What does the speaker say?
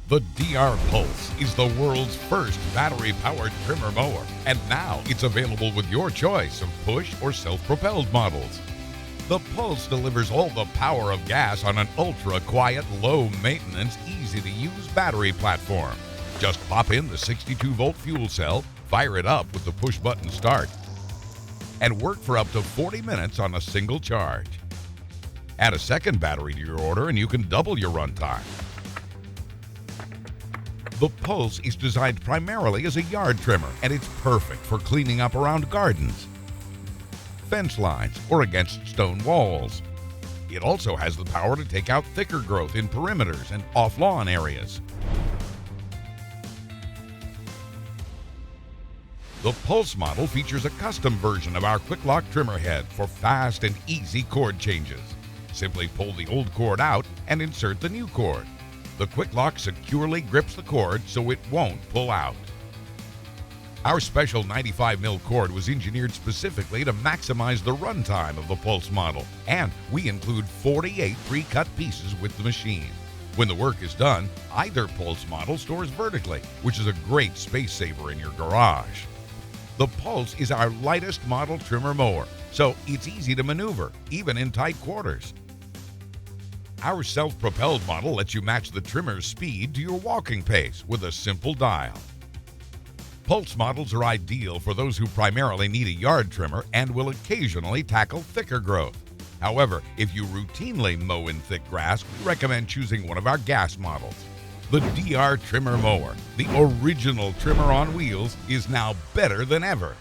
The DR Pulse is the world's first battery-powered trimmer mower, and now it's available with your choice of push or self-propelled models. The Pulse delivers all the power of gas on an ultra-quiet, low-maintenance, easy-to-use battery platform. Just pop in the 62-volt fuel cell, fire it up with the push-button start, and work for up to 40 minutes on a single charge. Add a second battery to your order and you can double your runtime. The Pulse is designed primarily as a yard trimmer, and it's perfect for cleaning up around gardens, fence lines, or against stone walls. It also has the power to take out thicker growth in perimeters and off-lawn areas. The Pulse model features a custom version of our quick lock trimmer head for fast and easy cord changes. Simply pull the old cord out and insert the new cord. The quick lock securely grips the cord so it won't pull out. Our special 95mm cord was engineered specifically to maximize the runtime of the Pulse model, and we include 48 pre-cut pieces with the machine. When the work is done, either Pulse model stores vertically, which is a great space saver in your garage. The Pulse is our lightest model trimmer mower, so it's easy to maneuver, even in tight quarters. Our self-propelled model lets you match the trimmer's speed to your walking pace with a simple dial. Pulse models are ideal for those who primarily need a yard trimmer and will occasionally tackle thicker growth. However, if you routinely mow in thick grass, we recommend choosing one of our gas models. The DR Trimmer Mower, the original trimmer on wheels, is now better than ever.